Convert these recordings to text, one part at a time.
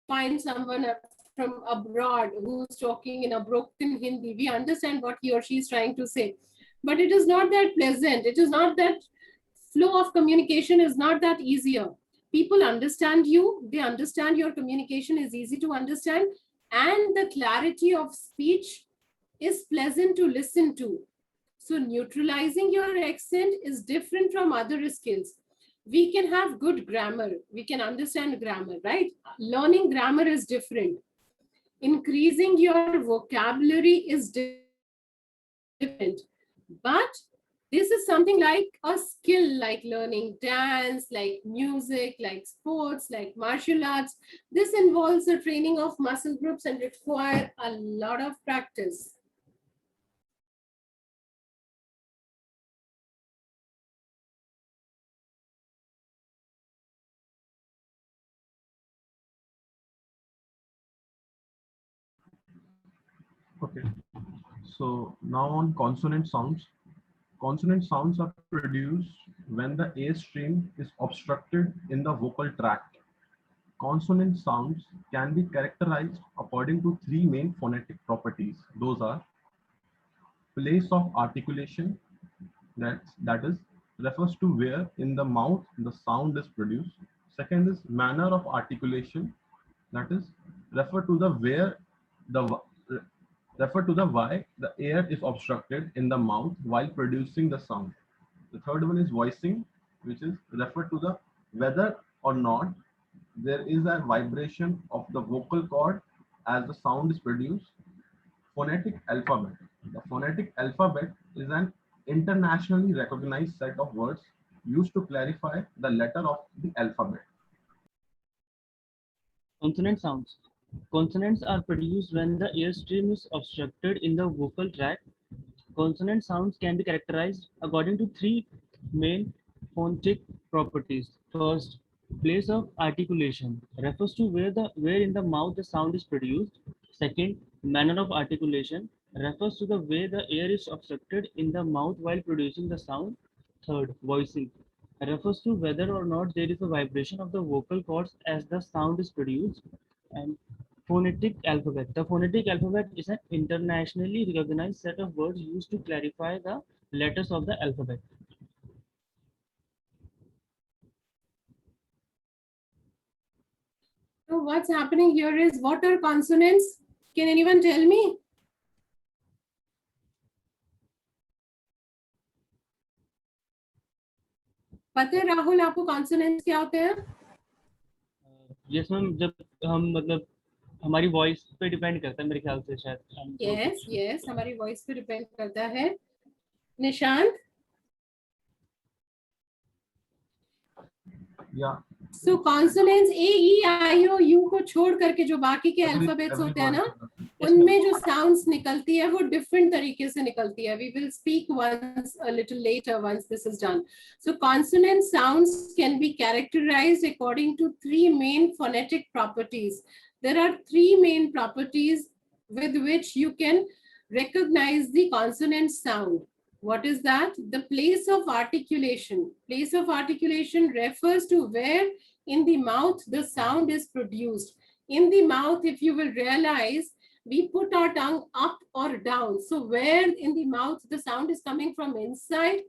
find someone from abroad who's talking in a broken Hindi, we understand what he or she is trying to say. But it is not that pleasant. It is not that flow of communication is not that easier. People understand you, they understand your communication is easy to understand, and the clarity of speech is pleasant to listen to. So neutralizing your accent is different from other skills. We can have good grammar, we can understand grammar, right? Learning grammar is different. Increasing your vocabulary is different. But this is something like a skill, like learning dance, like music, like sports, like martial arts. This involves the training of muscle groups and require a lot of practice. Okay, so now on consonant sounds. Consonant sounds are produced when the airstream is obstructed in the vocal tract. Consonant sounds can be characterized according to three main phonetic properties. Those are place of articulation, that is refers to where in the mouth the sound is produced. Second is manner of articulation, that is refer to the where the refer to the why the air is obstructed in the mouth while producing the sound. The third one is voicing, which is refer to the whether or not there is a vibration of the vocal cord as the sound is produced. Phonetic alphabet. The phonetic alphabet is an internationally recognized set of words used to clarify the letter of the alphabet. Consonant sounds. Consonants are produced when the airstream is obstructed in the vocal tract. Consonant sounds can be characterized according to three main phonetic properties. First, place of articulation refers to where in the mouth the sound is produced. Second, manner of articulation refers to the way the air is obstructed in the mouth while producing the sound. Third, voicing refers to whether or not there is a vibration of the vocal cords as the sound is produced. And phonetic alphabet. The phonetic alphabet is an internationally recognized set of words used to clarify the letters of the alphabet. So what's happening here is, what are consonants? Can anyone tell me? पता है राहुल आपको consonants क्या होते हैं? Yes ma'am, जब हम मतलब हमारी वॉइस पे डिपेंड करता है मेरे ख्याल से शायद. यस यस हमारी वॉइस पे डिपेंड करता है. Nishant? Yeah. So consonants A, E, I, O, U को छोड़ करके जो बाकी के अल्फाबेट्स होते हैं ना, उनमें जो साउंड्स निकलती है वो डिफरेंट तरीके से निकलती है. We will speak once a little later once this is done. So consonant sounds can be characterized according to three main phonetic properties. There are three main properties with which you can recognize the consonant sound. What is that? The place of articulation. Place of articulation refers to where in the mouth the sound is produced. In the mouth, if you will realize, we put our tongue up or down. So where in the mouth the sound is coming from inside?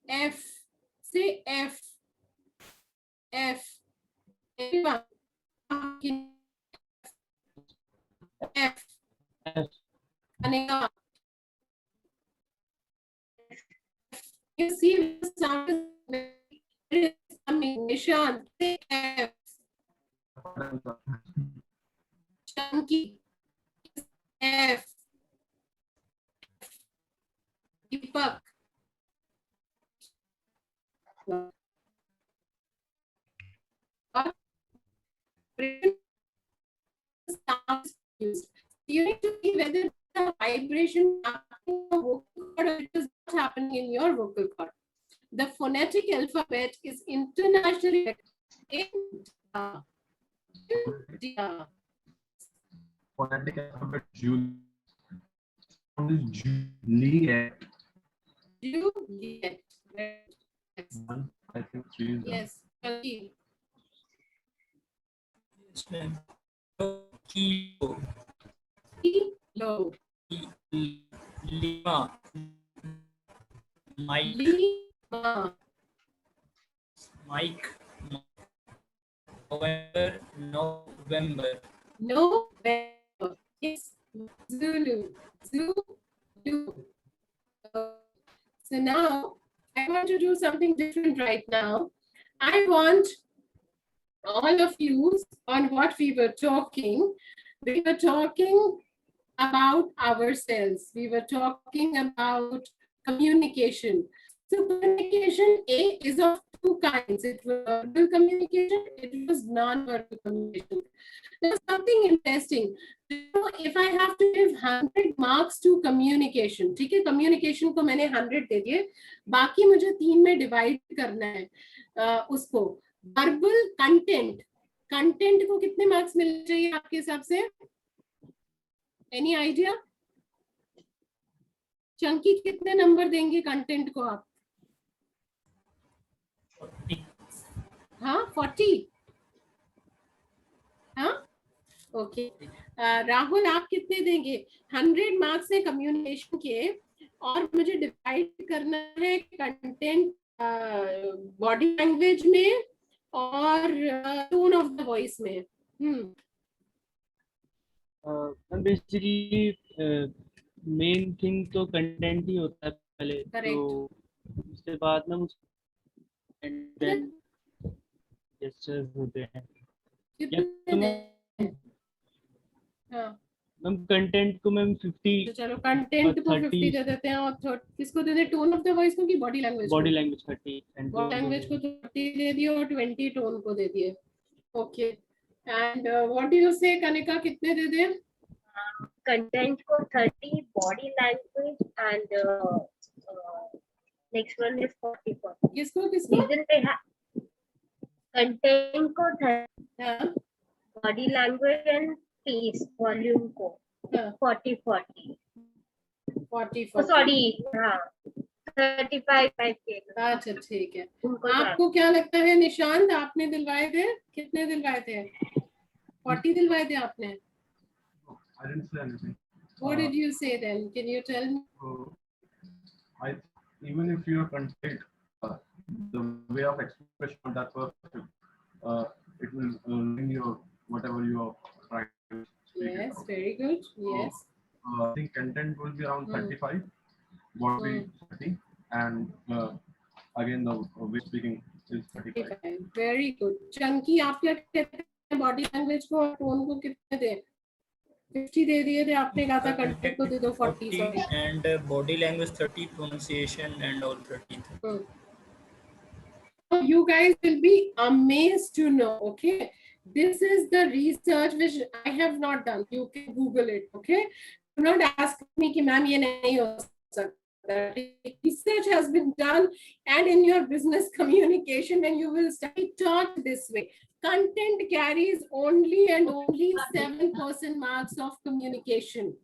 F. Say F. F. Everyone. F. F. You see the sound is coming. Nishan, say F. Chunky. F. Deepak. You need to see whether the vibration happening in the vocal cord or it is not happening in your vocal cord. The phonetic alphabet is internationally India. Phonetic alphabet Juliet. Sound is Juliet. Juliet. One, I think three is yes. Yes, ma'am. kilo, Kilo. lima, Mike, Lima. Mike, November, November, November. Yes. Zulu. Zulu. So now I want to do something different right now. I want all of you on what we were talking. We were talking about ourselves. We were talking about communication. So communication A is of two kinds. It was verbal communication, it was non-verbal communication. There's something interesting. You know, if I have to give 100 marks to communication, ठीक है, communication को मैंने 100 दे दिए, बाकी मुझे 3 में divide करना है उसको. Verbal content, content को कितने marks मिलने चाहिए आपके हिसाब से? Any idea? चंकी कितने नंबर देंगे कंटेंट को आप? 40, हाँ 40. हाँ ओके. राहुल आप कितने देंगे? 100 मार्क्स है कम्युनिकेशन के और मुझे डिवाइड करना है कंटेंट बॉडी लैंग्वेज में और टोन ऑफ द वॉइस में. बेसिकली मेन थिंग तो कंटेंट ही होता है पहले. Correct. तो उसके बाद ना मुझे जेस्चर्स होते हैं. कितने? हाँ मैम कंटेंट को मैम 50, तो चलो कंटेंट को 30 50 दे देते हैं और किसको दे दें? टोन ऑफ द वॉइस को कि body language? Body language 30 and body language को 30 दे दिए और 20 टोन को दे दिए. Okay. And what do you से कनिका, कितने दे दें? Content को 30, body language and next one is 44. किसको किसको? Reason they have content को 30, हाँ body language and piece volume को हाँ 40. 40. Oh, sorry, हाँ 35 के. अच्छा ठीक है. उनको आपको क्या लगता है निशांत, आपने दिलवाए थे? कितने दिलवाए थे? 40 दिलवाए थे आपने? I didn't say anything. What did you say then? Can you tell me? Even if your content, the way of expression of that person, it will bring your whatever you are trying to speak. Yes, very good. Yes. I think content will be around 35, body 30, and again the way of speaking is 35. Very good. Chunky, आप क्या कहते हैं? Body language को और tone को कितने दे? 50 दे दिए थे आपने, कहा था कंटेंट को दे दो 40. and body language 30, pronunciation and all 30. You guys will be amazed to know, okay? This is the research which I have not done. You can Google it, okay? Do not ask me कि ma'am ये नहीं हो सकता. Research has been done, and in your business communication, when you will study taught this way, content carries only and only 7% marks of communication.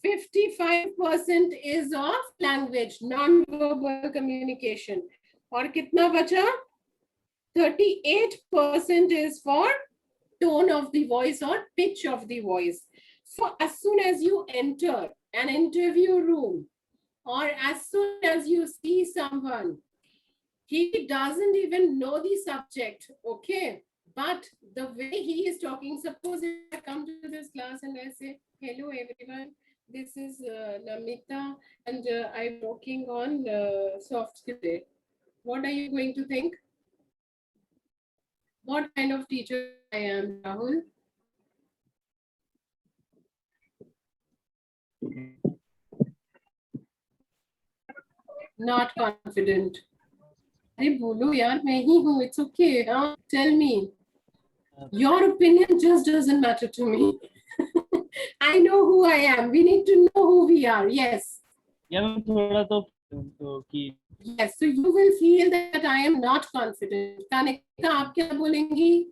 55% is of language, non-verbal communication. और कितना बचा? 38% is for tone of the voice or pitch of the voice. So as soon as you enter an interview room or as soon as you see someone, he doesn't even know the subject, okay? But the way he is talking, suppose if I come to this class and I say, hello everyone, this is Namita and I'm working on soft skills. What are you going to think? What kind of teacher I am, Rahul? Not confident. अरे बोलो यार, मैं ही हूँ. It's okay. Tell me. Your opinion just doesn't matter to me. I know who I am. We need to know who we are. Yes. या थोड़ा तो कि Yes. So you will feel that I am not confident. Kanika, आप क्या बोलेंगी?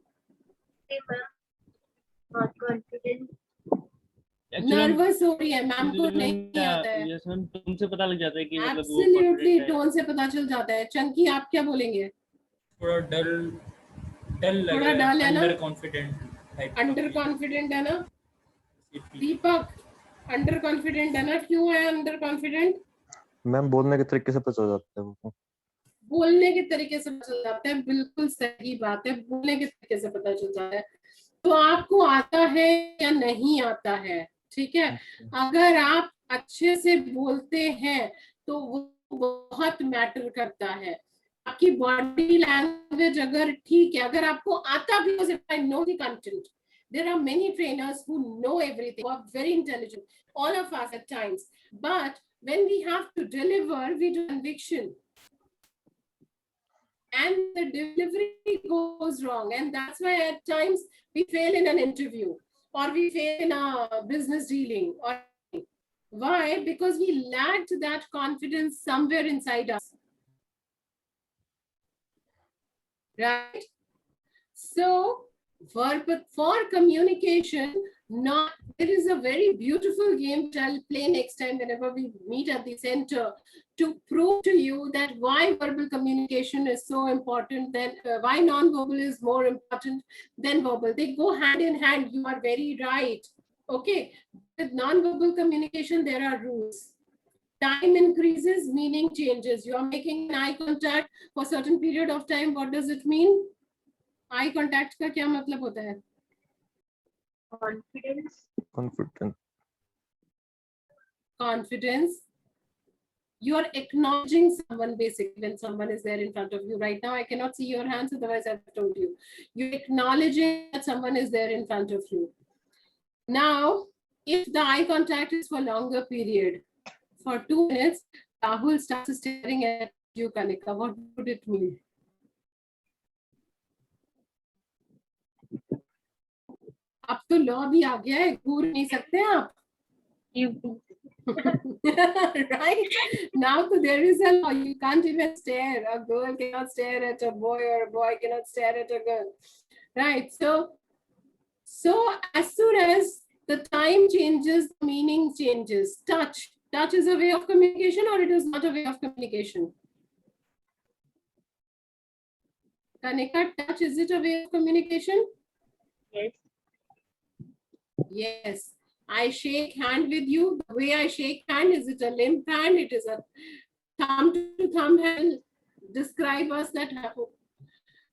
not confident. Nervous हो रही है, मैम को नहीं आता है. यस मैम, तुमसे पता लग जाता है कि मतलब वो Absolutely, confident है. टोन से पता चल जाता है. चंकी, आप क्या बोलेंगे? थोड़ा डल लग थोड़ा रहा डल है ना? अंडर कॉन्फिडेंट अंडर कॉन्फिडेंट है ना दीपक? अंडर कॉन्फिडेंट है ना? क्यों है अंडर कॉन्फिडेंट? मैम बोलने के तरीके से पता चल जाता है वो। बोलने के तरीके से पता चल जाता है, बिल्कुल सही बात है, बोलने के तरीके से पता चल जाता है। तो आपको आता है या नहीं आता है, ठीक है? अगर आप अच्छे से बोलते हैं तो वो बहुत मैटर करता है। आपकी बॉडी लैंग्वेज अगर ठीक है, अगर आपको आता भी हो, I know the content, there are many trainers who know everything, who are very intelligent, all of us at times, but when we have to deliver, we do conviction and the delivery goes wrong, and that's why at times we fail in an interview or we fail in a business dealing. Or why? Because we lacked that confidence somewhere inside us, right? So for communication, not there is a very beautiful game which I'll play next time whenever we meet at the center, to prove to you that why verbal communication is so important, then why non-verbal is more important than verbal. They go hand in hand. You are very right. Okay, with non-verbal communication there are rules. Time increases, meaning changes. You are making eye contact for a certain period of time. What does it mean? Eye contact का क्या मतलब होता है? Confidence. You are acknowledging someone basically when someone is there in front of you. Right now I cannot see your hands, otherwise I've told you. You're acknowledging that someone is there in front of you. Now, if the eye contact is for longer period, for 2 minutes, Rahul starts staring at you, Kanika, what would it mean? अब तो law भी आ गया है, घूर नहीं सकते आप. Right? Now there is a law. You can't even stare. A girl cannot stare at a boy, or a boy cannot stare at a girl. Right? So as soon as the time changes, the meaning changes. Touch. Touch is a way of communication, or it is not a way of communication? Kanika, touch, is it a way of communication? Yes. Yes. I shake hand with you. The way I shake hand, is it a limp hand? It is a thumb to thumb hand. Describe us that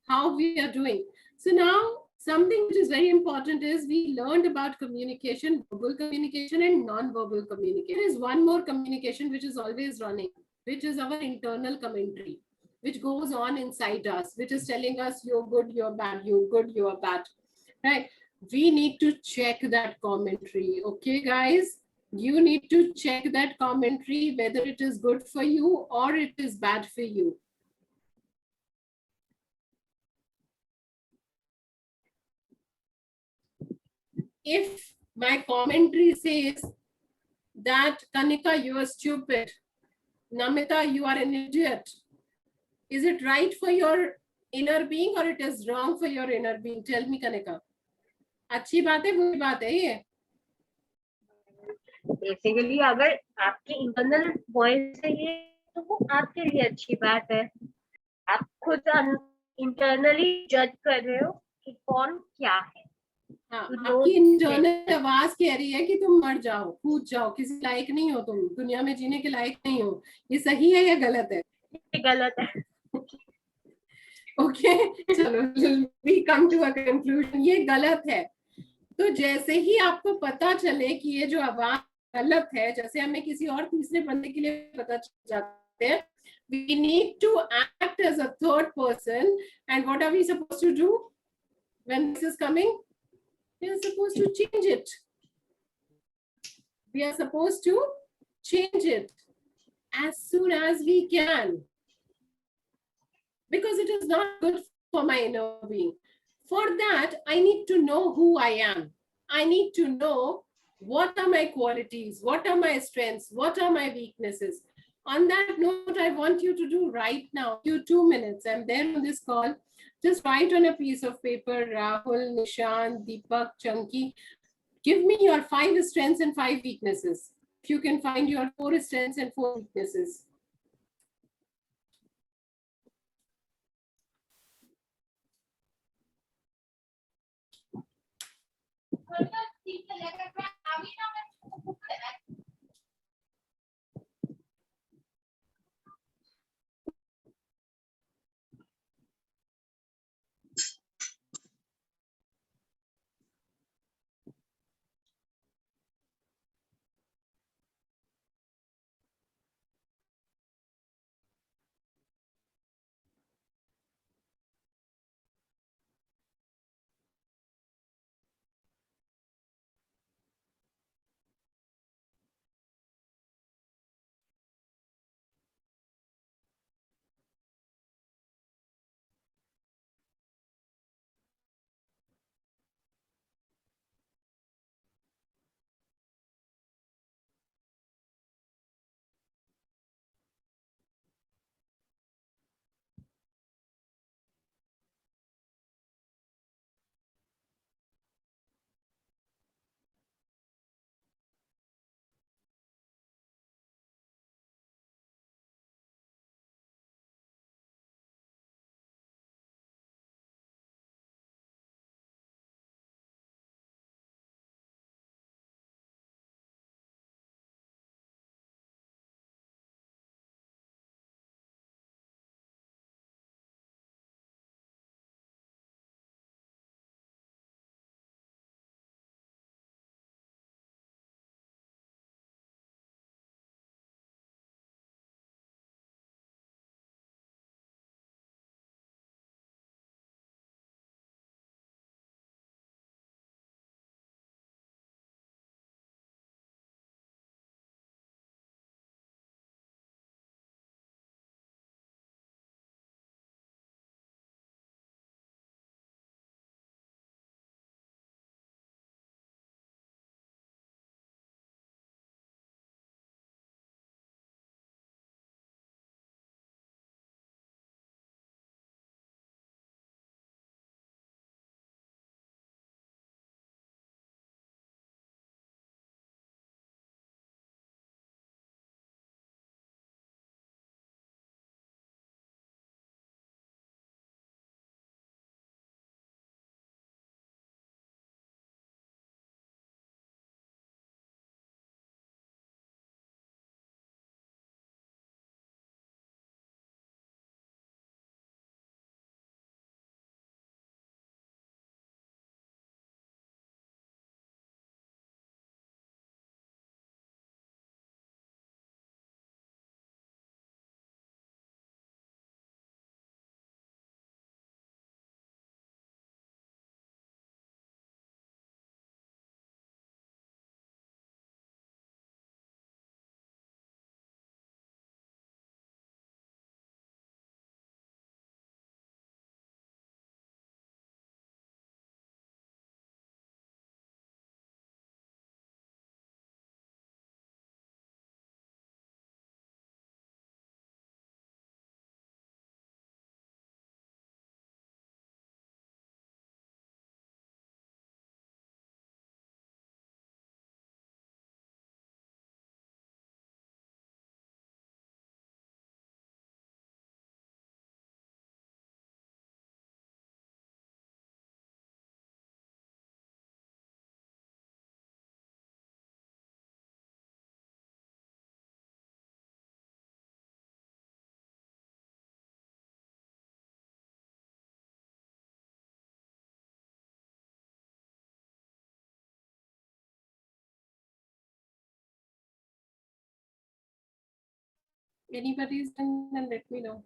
how we are doing. So now something which is very important is we learned about communication, verbal communication and non-verbal communication. There is one more communication which is always running, which is our internal commentary, which goes on inside us, which is telling us you're good, you're bad, you're good, you're bad, right? We need to check that commentary. Okay, guys, you need to check that commentary, whether it is good for you or it is bad for you. If my commentary says that Kanika, you are stupid, Namita, you are an idiot, is it right for your inner being or it is wrong for your inner being? Tell me, Kanika. अच्छी बात है, बुरी बात है ये? Basically अगर आपकी internal voice है ये, तो वो आपके लिए अच्छी बात है. आप खुद इंटरनली जज कर रहे हो कि कौन क्या है. हाँ, आपकी इंटरनल आवाज कह रही है कि तुम मर जाओ, कूद जाओ, किसी लायक नहीं हो, तुम दुनिया में जीने के लायक नहीं हो. ये सही है या गलत है? ये गलत है. ओके, चलो we come to a conclusion. ये गलत है. तो जैसे ही आपको पता चले कि ये जो आवाज गलत है, जैसे हमें किसी और तीसरे बंदे के लिए पता चल जाते हैं, we need to act as a third person. And what are we supposed to do when this is coming? We are supposed to change it. We are supposed to change it as soon as we can, because it is not good for my inner being. For that, I need to know who I am. I need to know what are my qualities, what are my strengths, what are my weaknesses. On that note, I want you to do right now, you 2 minutes. I'm there on this call. Just write on a piece of paper, Rahul, Nishan, Deepak, Chunky. Give me your 5 strengths and 5 weaknesses. If you can find your 4 strengths and 4 weaknesses. Anybody's done, then let me know.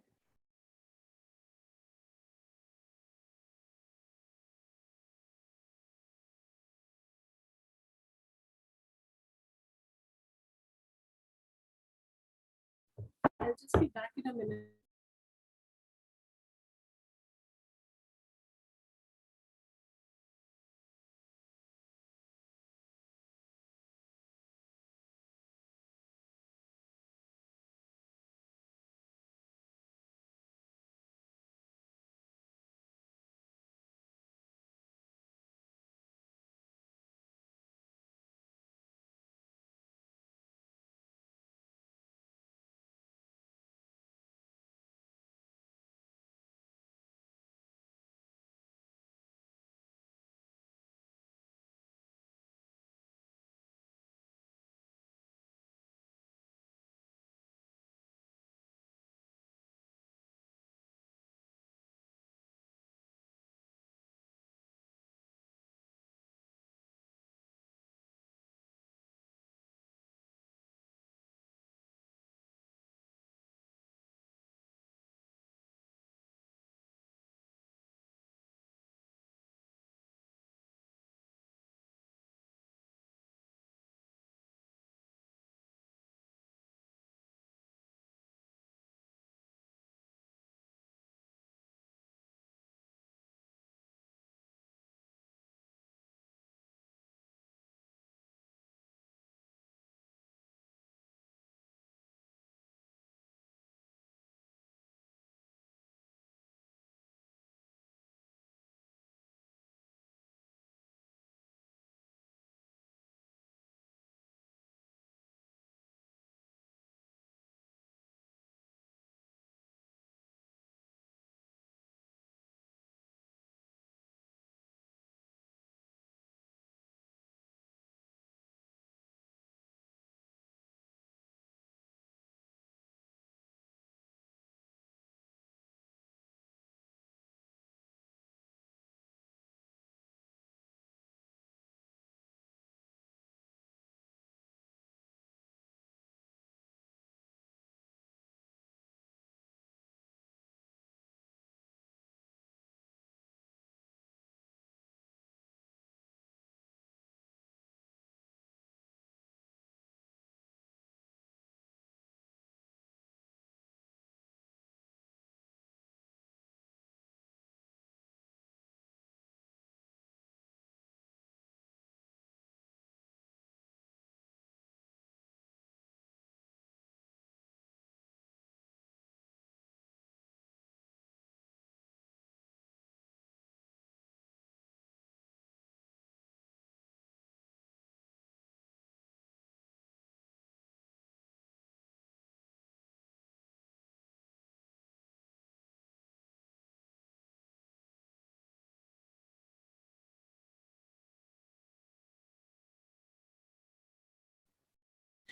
I'll just be back in a minute.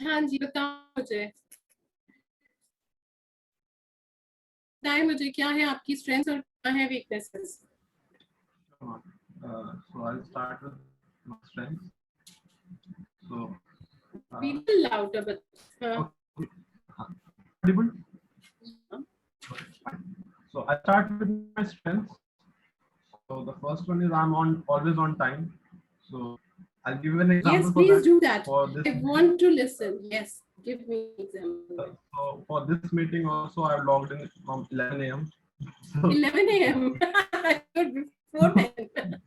हाँ जी, बताओ मुझे क्या है आपकी strengths और क्या है weaknesses? So I'll start with my strengths. So, Be a little louder, but audible? So I start with my strengths. So the first one is I'm always on time. So I'll give you an example yes, for please that. do that. For this I want to listen. Yes, give me an example. So for this meeting also I've logged in from 11 a.m. So, 11 a.m. Before 10.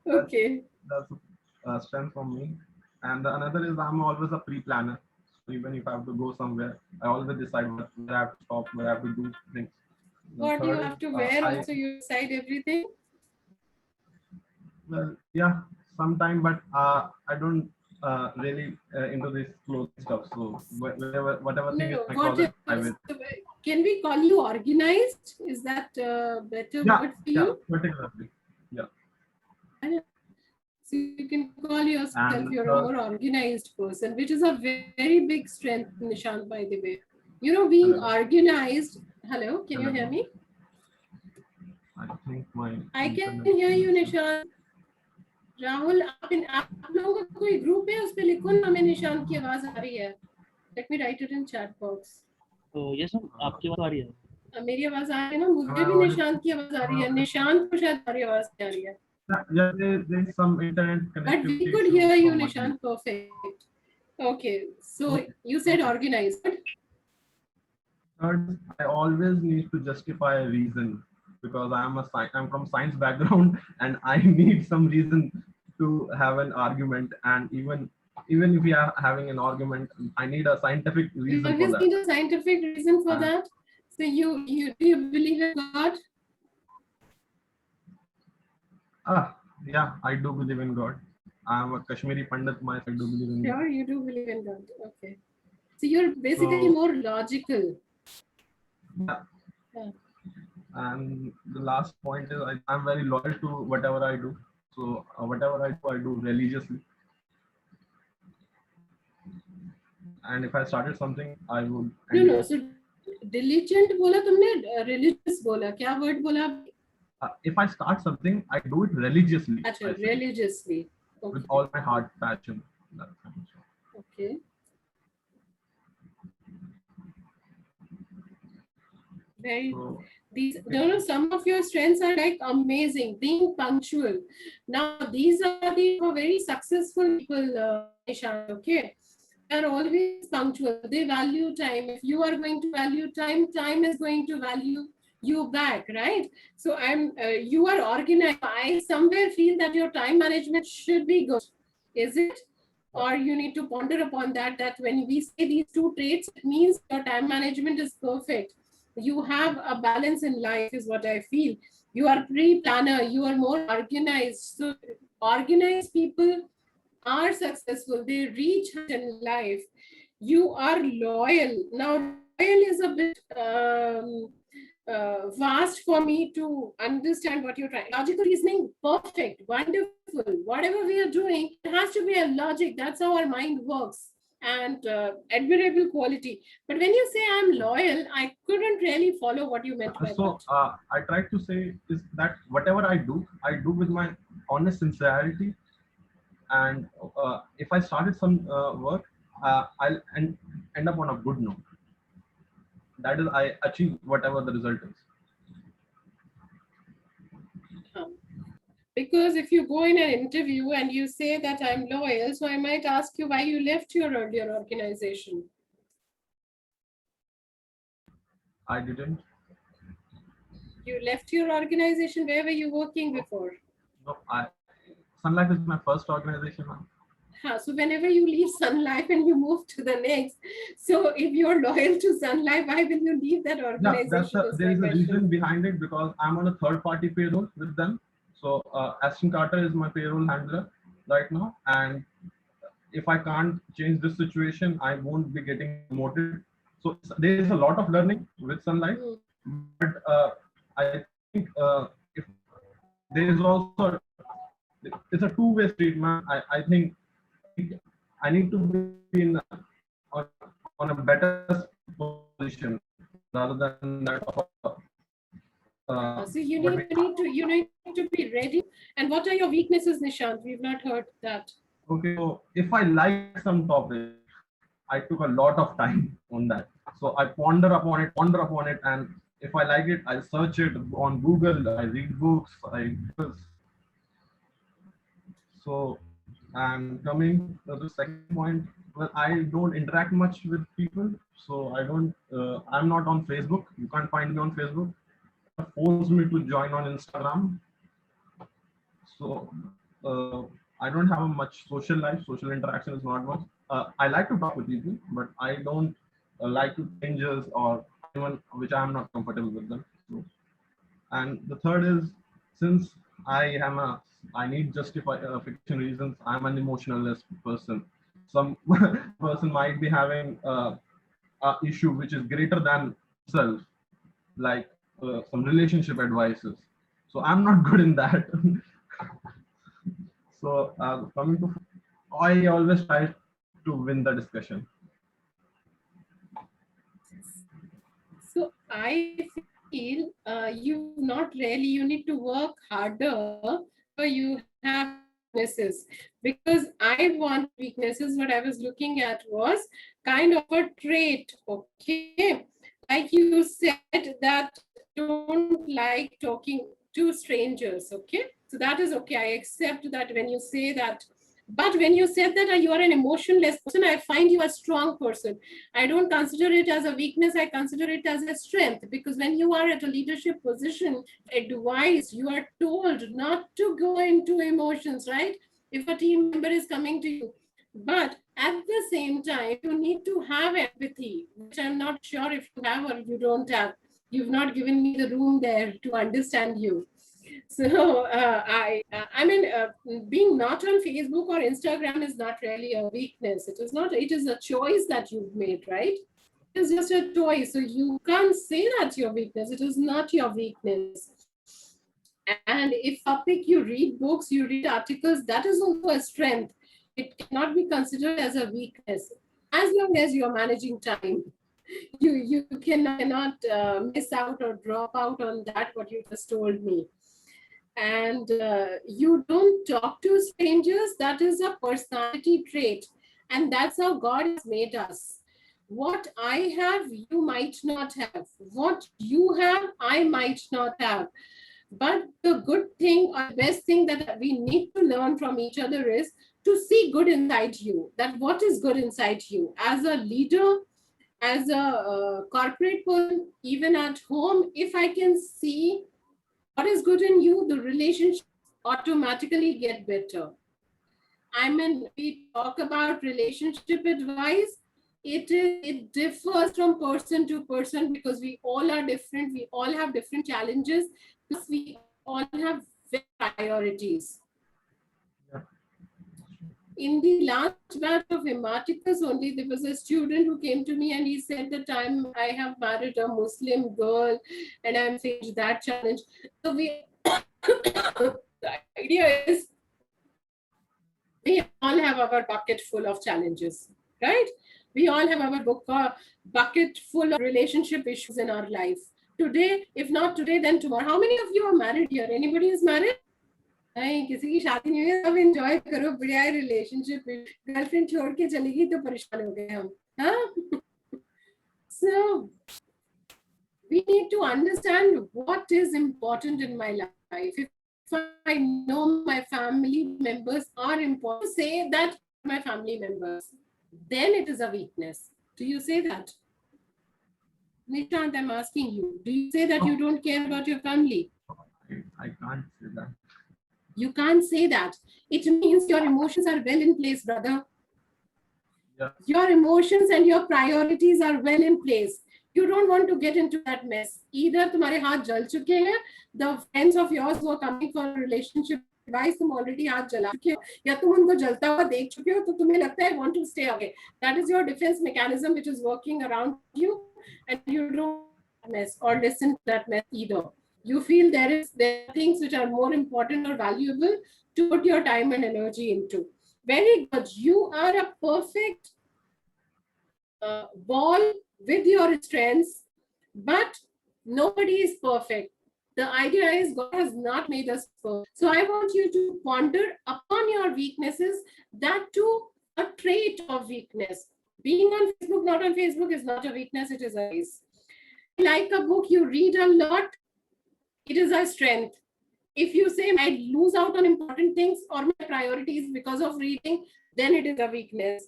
so Okay. that's a strength from me. And the another is I'm always a pre-planner. So even if I have to go somewhere, I always decide where I have to stop, where I have to do things. The What you third have is, to wear also, you decide everything? well, yeah, sometime, but I don't really into this clothes stuff. So whatever thing is No, in my what closet, I will. can we call you organized? Is that better word for Yeah, you? particularly. Yeah. So you can call yourself And you're a more organized person, which is a very big strength, Nishant, by the way. You know, being Hello. organized. Hello, can you hear me? I think my I can internet hear you, connection- Nishant. Rahul, आप लोगों का कोई group है, उस पे लिखो ना, हमें निशांत की आवाज आ रही है. Let me write it in chat box. तो यस मैम, आपकी आवाज आ रही है? मेरी आवाज आ रही है ना, मुझे भी निशांत की आवाज आ रही है, निशांत को शायद हमारी आवाज नहीं आ रही है. Yeah, there's some internet But connectivity we could issue hear you, from my end. Nishant, perfect. Okay, so Okay. you said organized. Third, I always need to justify a reason because I'm from science background and I need some reason to have an argument. And even if we are having an argument, I need a scientific You reason for always that. need a scientific reason for Uh, that. So do you believe in God? Yeah, I do believe in God. I'm a Kashmiri Pandit myself. I do believe in God. Sure, you do believe in God. Okay. So you're basically So- more logical. Yeah. Yeah. And the last point is I'm very loyal to whatever I do. So whatever I do religiously. And if I started something, I would. No. So diligent बोला तुमने, religious बोला, क्या word बोला? If I start something, I do it religiously. अच्छा, I say, religiously. Okay. with all my heart, passion. That's kind of stuff. Okay. Very. So, These, you know, some of your strengths are like amazing. Being punctual. Now these are the very successful people, Nishan. Okay. They are always punctual. They value time. If you are going to value time, time is going to value you back, right? So you are organized. I somewhere feel that your time management should be good. Is it? Or you need to ponder upon that, that when we say these two traits, it means your time management is perfect. You have a balance in life, is what I feel. You are pre-planner, you are more organized. So organized people are successful, they reach in life. You are loyal. Now, loyal is a bit vast for me to understand what you're trying. Logical reasoning, perfect, wonderful. Whatever we are doing, it has to be a logic. That's how our mind works. And admirable quality. But when you say I'm loyal, I couldn't really follow what you meant by so that. I tried to say is that whatever I do with my honest sincerity. And if I started some work, I'll end up on a good note. That is, I achieve whatever the result is. Because if you go in an interview and you say that I'm loyal, so I might ask you why you left your earlier organization. I didn't. You left your organization. Where were you working before? No, Sun Life is my first organization now. So whenever you leave Sun Life and you move to the next, so if you're loyal to Sun Life, why will you leave that organization? There is a reason behind it because I'm on a third-party payroll with them. So Aston Carter is my payroll handler right now, and if I can't change this situation, I won't be getting promoted. So there is a lot of learning with Sun Life, but I think if there is also it's a two-way street, man. I think I need to be in on a better position rather than that of So you need to be ready. And what are your weaknesses, Nishant? We've not heard that. Okay, so if I like some topic, I took a lot of time on that. So I ponder upon it, and if I like it, I search it on Google, I read books, so, and coming to the second point, well, I don't interact much with people, so I'm not on Facebook. You can't find me on Facebook. Forced me to join on Instagram. So I don't have a much social life. Social interaction is not much. I like to talk with people, but I don't like to strangers or anyone which I am not comfortable with them. So, and the third is, since I need justification reasons. I'm an emotionalist person. Some person might be having a issue which is greater than self, like some relationship advices. So I'm not good in that. So coming to, I always try to win the discussion. So I feel you need to work harder, so you have weaknesses. Because I want weaknesses, what I was looking at was kind of a trait, okay? Like you said that don't like talking to strangers, okay? So that is okay. I accept that when you say that. But when you said that you are an emotionless person, I find you a strong person. I don't consider it as a weakness. I consider it as a strength, because when you are at a leadership position, advised, you are told not to go into emotions, right? If a team member is coming to you. But at the same time, you need to have empathy, which I'm not sure if you have or you don't have. You've not given me the room there to understand you. So I mean, being not on Facebook or Instagram is not really a weakness. It is not. It is a choice that you've made, right? It is just a choice. So you can't say that's your weakness. It is not your weakness. And if topic you read books, you read articles, that is also a strength. It cannot be considered as a weakness as long as you are managing time. You cannot miss out or drop out on that what you just told me. And you don't talk to strangers, that is a personality trait, and that's how God has made us. What I have, you might not have. What you have, I might not have. But the good thing or the best thing that we need to learn from each other is to see good inside you, that what is good inside you as a leader, as a corporate person, even at home. If I can see what is good in you, the relationships automatically get better. I mean, we talk about relationship advice. It differs from person to person, because we all are different. We all have different challenges. Plus, we all have priorities. In the last batch of Hematicus only, there was a student who came to me and he said that I have married a Muslim girl and I'm facing that challenge. So the idea is we all have our bucket full of challenges, right? We all have our bucket full of relationship issues in our life. Today, if not today, then tomorrow. How many of you are married here? Anybody is married? नहीं, किसी की शादी नहीं हुई, सब enjoy करो, बढ़िया relationship. Girlfriend छोड़ के चली गई तो परेशान हो गए हम, हाँ? So we need to understand what is important in my life. If I know my family members are important, say that my family members, then it is a weakness. Do you say that? Nishant, I'm asking you, do you say that you don't care about your family? I can't say that. You can't say that. It means your emotions are well in place, brother. Yeah. Your emotions and your priorities are well in place. You don't want to get into that mess. Either तुम्हारे हाथ जल चुके हैं, the friends of yours who are coming for a relationship advice, तुम already हाथ जला चुके हो, या तुम उनको जलता हुआ देख चुके हो, तो तुम्हें लगता है want to stay away. That is your defense mechanism which is working around you, and you don't mess or listen to that mess either. You feel there are things which are more important or valuable to put your time and energy into. Very good. You are a perfect ball with your strengths, but nobody is perfect. The idea is God has not made us perfect. So I want you to ponder upon your weaknesses, that too a trait of weakness. Being on Facebook, not on Facebook is not a weakness, it is a vice. Like a book, you read a lot, it is a strength. If you say I lose out on important things or my priorities because of reading, then it is a weakness.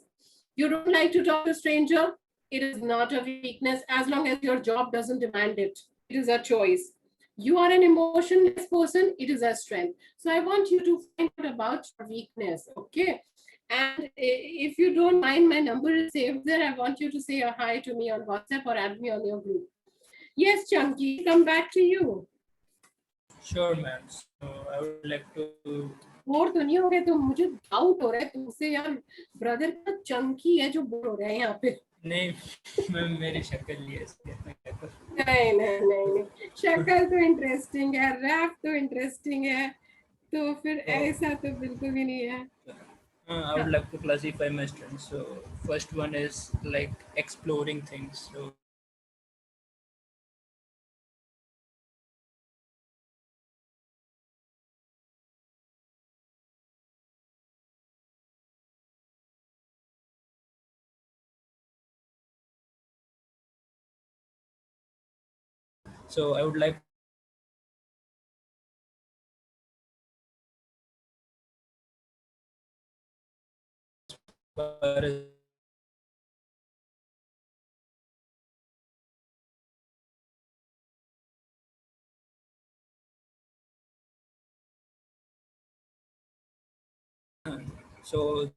You don't like to talk to a stranger, it is not a weakness as long as your job doesn't demand it. It is a choice. You are an emotionless person, it is a strength. So I want you to find out about your weakness, okay? And if you don't mind, my number is saved there. I want you to say a hi to me on WhatsApp or add me on your group. Yes, Chunky, come back to you. Sure, ma'am. So I would like to. Bore तो नहीं हो गए? तो मुझे doubt हो रहा है तुमसे यार, ब्रदर का चंकी है जो बोर हो रहा है यहाँ पे. नहीं मैम, मेरी शक्ल ही ऐसी है, मैं क्या करूं? नहीं नहीं नहीं नहीं, शक्ल तो इंटरेस्टिंग है, रैप तो इंटरेस्टिंग है, तो फिर ऐसा तो बिल्कुल भी नहीं है. I would like to classify my strengths. So first one is like exploring things. So I would like so